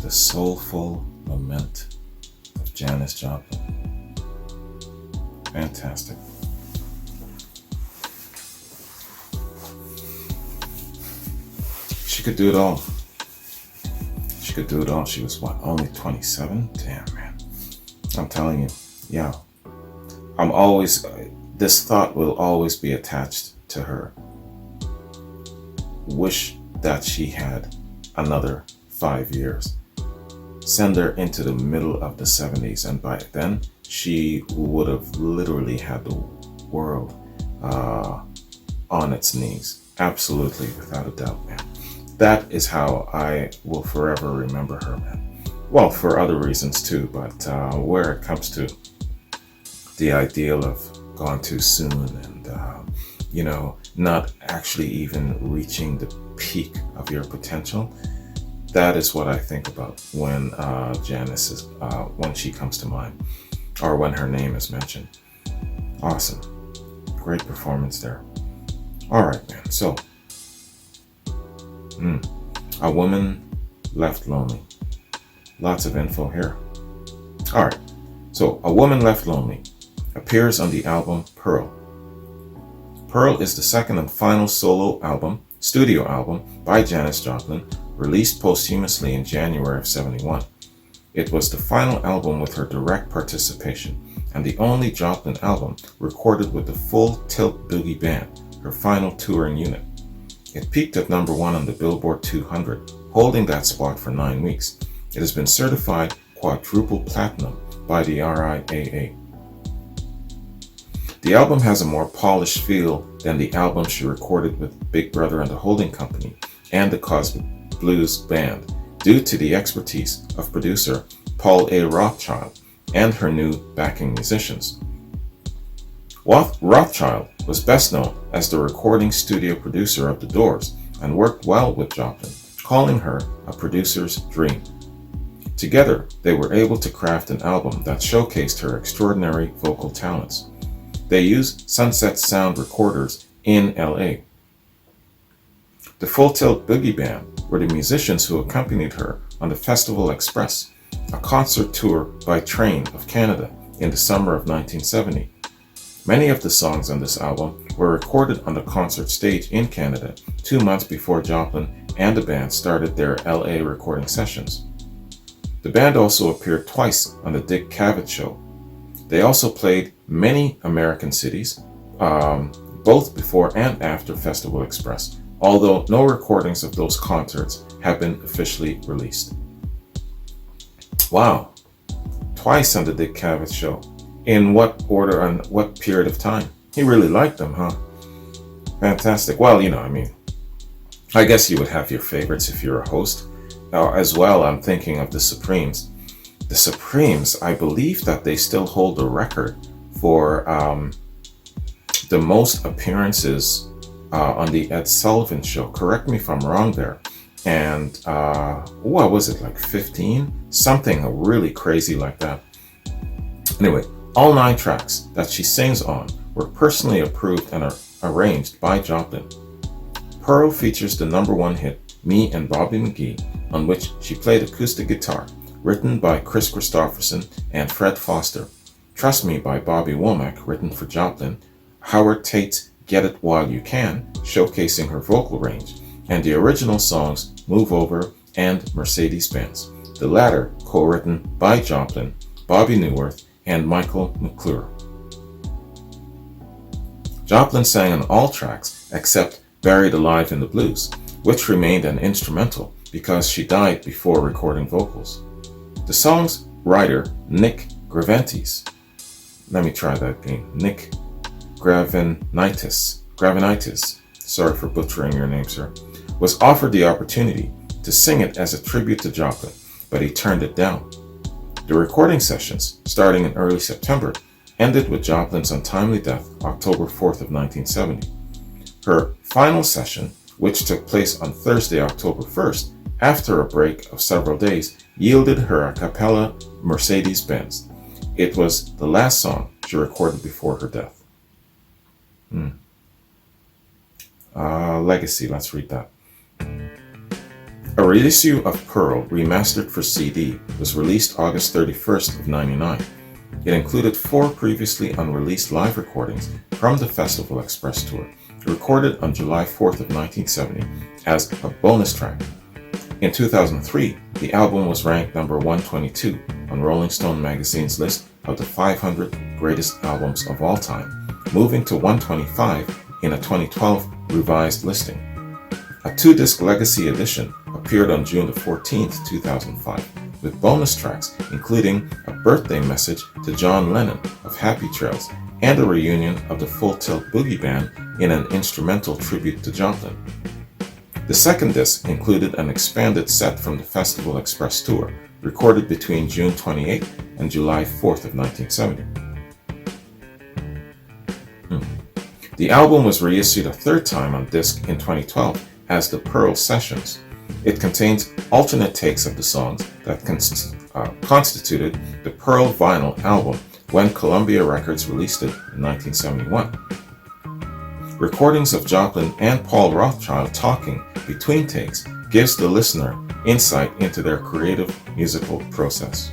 The Soulful Lament of Janis Joplin. Fantastic. She could do it all. She could do it all. She was what, only 27? Damn, man. I'm telling you, yeah. This thought will always be attached to her. Wish that she had another 5 years. Send her into the middle of the 70s, and by then she would have literally had the world on its knees. Absolutely, without a doubt, man. That is how I will forever remember her, man. Well, for other reasons too, but where it comes to the ideal of gone too soon and, not actually even reaching the peak of your potential, that is what I think about when Janis is, when she comes to mind, or when her name is mentioned. Awesome. Great performance there. All right, man. So, a woman left lonely. Lots of info here. All right. So, A Woman Left Lonely appears on the album Pearl. Pearl is the second and final studio album by Janis Joplin, released posthumously in January of '71. It was the final album with her direct participation, and the only Joplin album recorded with the Full Tilt Boogie Band, her final touring unit. It peaked at number 1 on the Billboard 200, holding that spot for 9 weeks. It has been certified quadruple platinum by the RIAA. The album has a more polished feel than the album she recorded with Big Brother and the Holding Company and the Cosmic Blues Band, due to the expertise of producer Paul A. Rothchild and her new backing musicians. Rothchild was best known as the recording studio producer of The Doors and worked well with Joplin, calling her a producer's dream. Together, they were able to craft an album that showcased her extraordinary vocal talents. They used Sunset Sound recorders in LA. The Full Tilt Boogie Band were the musicians who accompanied her on the Festival Express, a concert tour by train of Canada in the summer of 1970. Many of the songs on this album were recorded on the concert stage in Canada 2 months before Joplin and the band started their LA recording sessions. The band also appeared twice on the Dick Cavett Show. They also played many American cities, both before and after Festival Express, although no recordings of those concerts have been officially released. Wow, twice on the Dick Cavett Show. In what order and what period of time? He really liked them, huh? Fantastic. Well, I guess you would have your favorites if you're a host. As well, I'm thinking of the Supremes. The Supremes, I believe that they still hold the record for the most appearances on the Ed Sullivan Show. Correct me if I'm wrong there. And what was it, like 15? Something really crazy like that. Anyway, all 9 tracks that she sings on were personally approved and arranged by Joplin. Pearl features the number 1 hit, Me and Bobby McGee, on which she played acoustic guitar, written by Chris Christopherson and Fred Foster. Trust Me by Bobby Womack, written for Joplin. Howard Tate's Get It While You Can, showcasing her vocal range, and the original songs Move Over and Mercedes-Benz, the latter co-written by Joplin, Bobby Newirth, and Michael McClure. Joplin sang on all tracks except Buried Alive in the Blues, which remained an instrumental because she died before recording vocals. The song's writer, Nick Gravenites, Nick Gravenites, sorry for butchering your name, sir, was offered the opportunity to sing it as a tribute to Joplin, but he turned it down. The recording sessions, starting in early September, ended with Joplin's untimely death October 4th of 1970. Her final session, which took place on Thursday, October 1st, after a break of several days, yielded her a cappella Mercedes-Benz. It was the last song she recorded before her death. Legacy, let's read that. A reissue of Pearl, remastered for CD, was released August 31st of '99. It included 4 previously unreleased live recordings from the Festival Express tour, recorded on July 4th of 1970 as a bonus track. In 2003, the album was ranked number 122 on Rolling Stone magazine's list of the 500 greatest albums of all time, moving to 125 in a 2012 revised listing. A 2-disc Legacy edition appeared on June 14, 2005, with bonus tracks including a birthday message to John Lennon of Happy Trails and a reunion of the Full Tilt Boogie Band in an instrumental tribute to Joplin. The second disc included an expanded set from the Festival Express tour, recorded between June 28 and July 4th of 1970. The album was reissued a third time on disc in 2012 as the Pearl Sessions. It contains alternate takes of the songs that constituted the Pearl vinyl album when Columbia Records released it in 1971. Recordings of Joplin and Paul Rothchild talking between takes gives the listener insight into their creative musical process.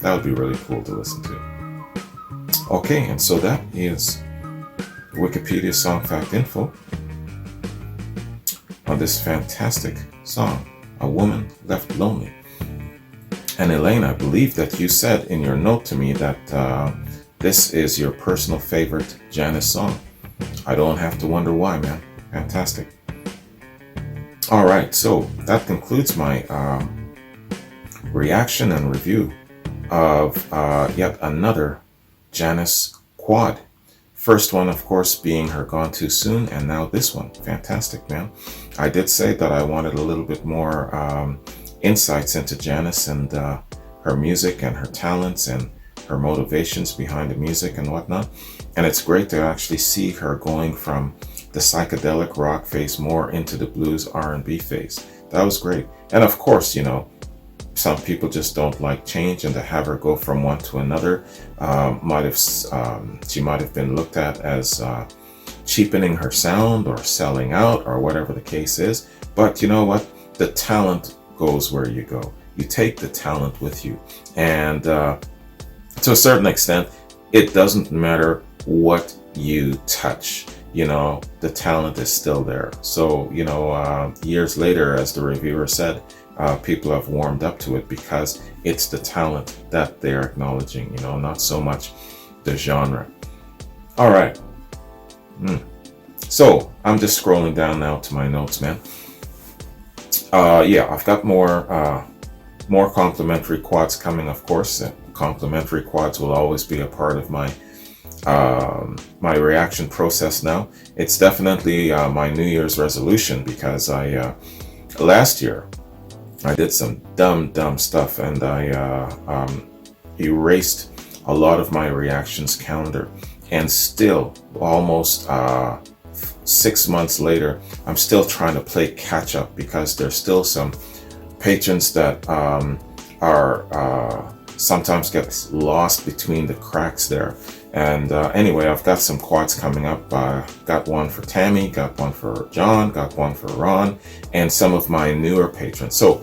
That would be really cool to listen to. Okay, and so that is Wikipedia Song Fact Info on this fantastic song, A Woman Left Lonely. And Elaine, I believe that you said in your note to me that this is your personal favorite Janis song. I don't have to wonder why, man. Fantastic. All right, so that concludes my reaction and review of yet another Janis quad. First one, of course, being her Gone Too Soon, and now this one. Fantastic, man. I did say that I wanted a little bit more insights into Janis and her music and her talents and her motivations behind the music and whatnot. And it's great to actually see her going from the psychedelic rock phase more into the blues R&B phase. That was great. And of course, you know, some people just don't like change, and to have her go from one to another she might have been looked at as cheapening her sound or selling out or whatever the case is. But you know what? The talent goes where you go. You take the talent with you. And to a certain extent, it doesn't matter what you touch. You know, the talent is still there. So, you know, years later, as the reviewer said, people have warmed up to it because it's the talent that they're acknowledging, you know, not so much the genre. All right. So I'm just scrolling down now to my notes, man. Yeah, I've got more complimentary quads coming, of course. Complimentary quads will always be a part of my my reaction process now. It's definitely my New Year's resolution, because I last year I did some dumb stuff, and I erased a lot of my reactions calendar, and still almost 6 months later I'm still trying to play catch up, because there's still some patrons that are sometimes get lost between the cracks there. And anyway, I've got some quads coming up. Got one for Tammy, got one for John, got one for Ron, and some of my newer patrons. So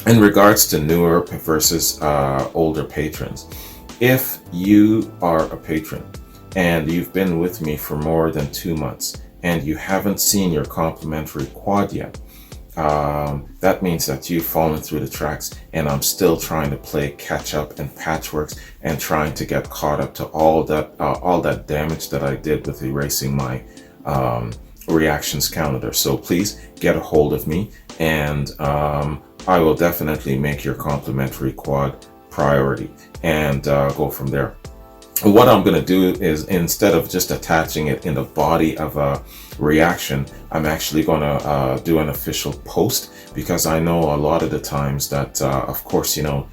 in regards to newer versus older patrons, if you are a patron and you've been with me for more than 2 months and you haven't seen your complimentary quad yet, that means that you've fallen through the tracks, and I'm still trying to play catch up and patchworks and trying to get caught up to all that damage that I did with erasing my reactions calendar. So please get a hold of me, and I will definitely make your complimentary quad priority and go from there. What I'm going to do is, instead of just attaching it in the body of a reaction, I'm actually going to do an official post, because I know a lot of the times that, of course, you know,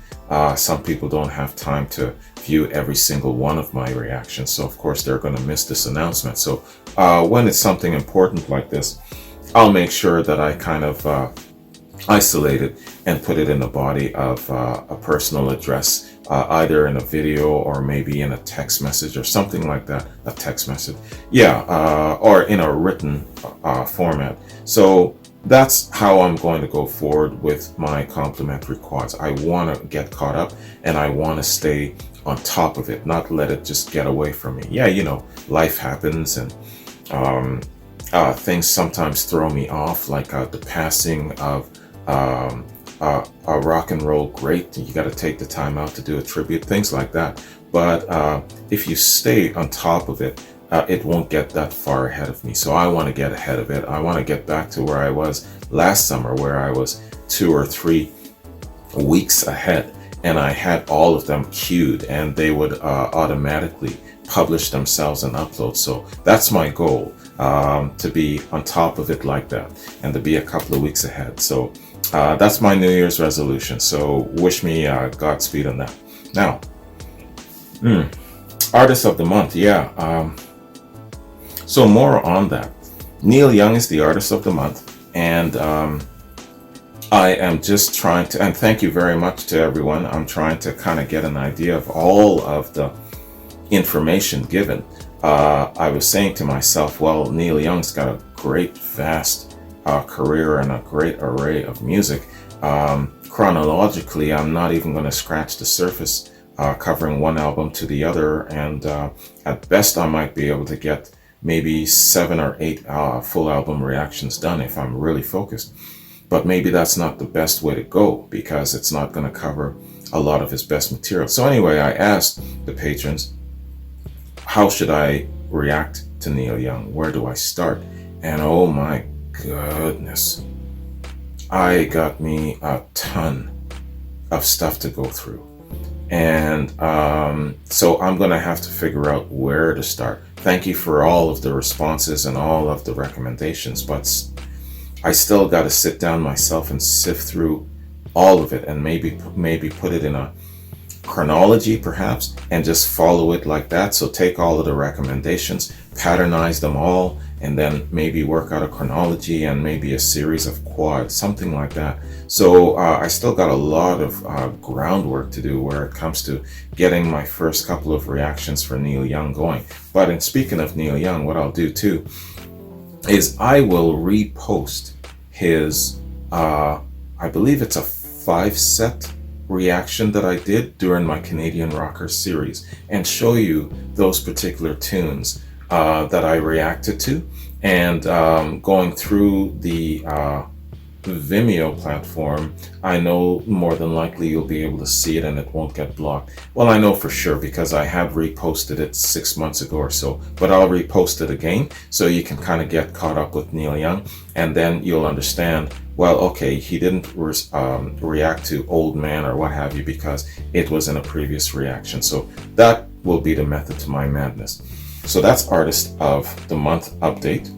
some people don't have time to view every single one of my reactions. So, of course, they're going to miss this announcement. So when it's something important like this, I'll make sure that I kind of isolate it and put it in the body of a personal address, either in a video or maybe in a text message or something like that. A text message, yeah, or in a written format. So that's how I'm going to go forward with my complimentary quads. I want to get caught up and I want to stay on top of it, not let it just get away from me. Yeah, life happens and things sometimes throw me off, like the passing of a rock and roll great. You got to take the time out to do a tribute, things like that. But if you stay on top of it, it won't get that far ahead of me. So I want to get ahead of it. I want to get back to where I was last summer, where I was 2 or 3 weeks ahead, and I had all of them queued, and they would automatically publish themselves and upload. So that's my goal, to be on top of it like that, and to be a couple of weeks ahead. So that's my New Year's resolution. So wish me Godspeed on that. Now, Artist of the Month, yeah. So more on that. Neil Young is the Artist of the Month, and I am just trying to, and thank you very much to everyone. I'm trying to kind of get an idea of all of the information given. I was saying to myself, well, Neil Young's got a great, vast career and a great array of music. Chronologically, I'm not even going to scratch the surface, covering one album to the other, and at best I might be able to get maybe 7 or 8 full album reactions done if I'm really focused. But maybe that's not the best way to go, because it's not going to cover a lot of his best material. So anyway, I asked the patrons, how should I react to Neil Young? Where do I start? And oh my goodness, I got me a ton of stuff to go through. And so I'm going to have to figure out where to start. Thank you for all of the responses and all of the recommendations, but I still got to sit down myself and sift through all of it, and maybe put it in a chronology perhaps, and just follow it like that. So take all of the recommendations, patternize them all, and then maybe work out a chronology and maybe a series of quads, something like that. So I still got a lot of groundwork to do where it comes to getting my first couple of reactions for Neil Young going. But in speaking of Neil Young, what I'll do too is I will repost his, I believe it's a 5-set reaction that I did during my Canadian Rocker series, and show you those particular tunes that I reacted to, and going through the Vimeo platform, I know more than likely you'll be able to see it and it won't get blocked. Well, I know for sure because I have reposted it 6 months ago or so, but I'll repost it again so you can kind of get caught up with Neil Young, and then you'll understand, well, okay, he didn't react to Old Man or what have you because it was in a previous reaction. So that will be the method to my madness. So that's Artist of the Month update.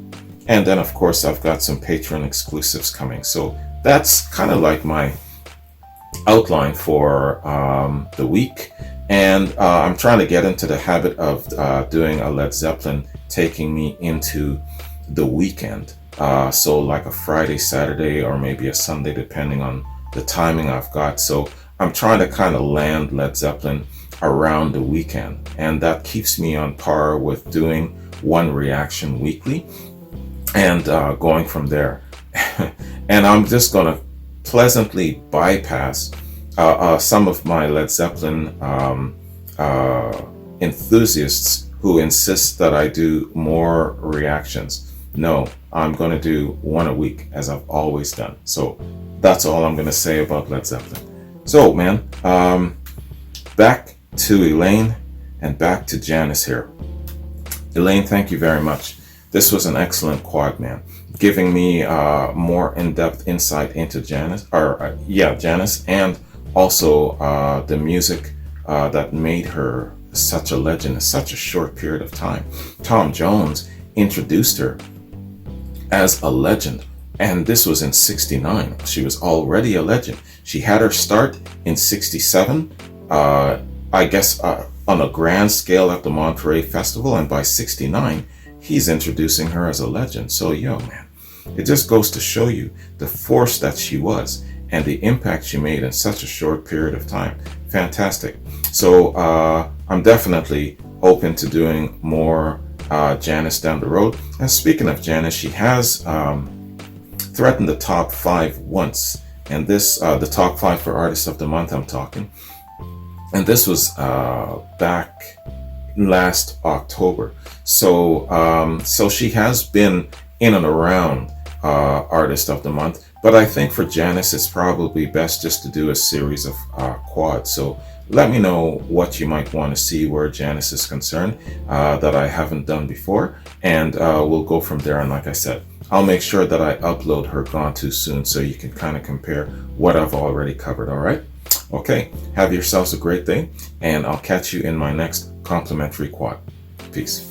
And then, of course, I've got some Patreon exclusives coming. So that's kind of like my outline for the week. And I'm trying to get into the habit of doing a Led Zeppelin taking me into the weekend. So like a Friday, Saturday, or maybe a Sunday, depending on the timing I've got. So I'm trying to kind of land Led Zeppelin around the weekend. And that keeps me on par with doing one reaction weekly and going from there. And I'm just going to pleasantly bypass some of my Led Zeppelin enthusiasts who insist that I do more reactions. No, I'm going to do one a week as I've always done. So that's all I'm going to say about Led Zeppelin. So, man, back to Elaine and back to Janis here. Elaine, thank you very much. This was an excellent quad, man, giving me more in-depth insight into Janis, Janis, and also the music that made her such a legend in such a short period of time. Tom Jones introduced her as a legend, and this was in '69. She was already a legend. She had her start in '67, I guess on a grand scale at the Monterey Festival, and by '69, he's introducing her as a legend. So, yo, man, it just goes to show you the force that she was and the impact she made in such a short period of time. Fantastic. So I'm definitely open to doing more Janis down the road. And speaking of Janis, she has threatened the top 5 once. And this, the top 5 for Artist of the Month, I'm talking. And this was back last October. So she has been in and around Artist of the Month. But I think for Janis, it's probably best just to do a series of quads. So let me know what you might want to see where Janis is concerned that I haven't done before. And we'll go from there. And like I said, I'll make sure that I upload her Gone Too Soon so you can kind of compare what I've already covered, all right? Okay, have yourselves a great day, and I'll catch you in my next complimentary quad. Peace.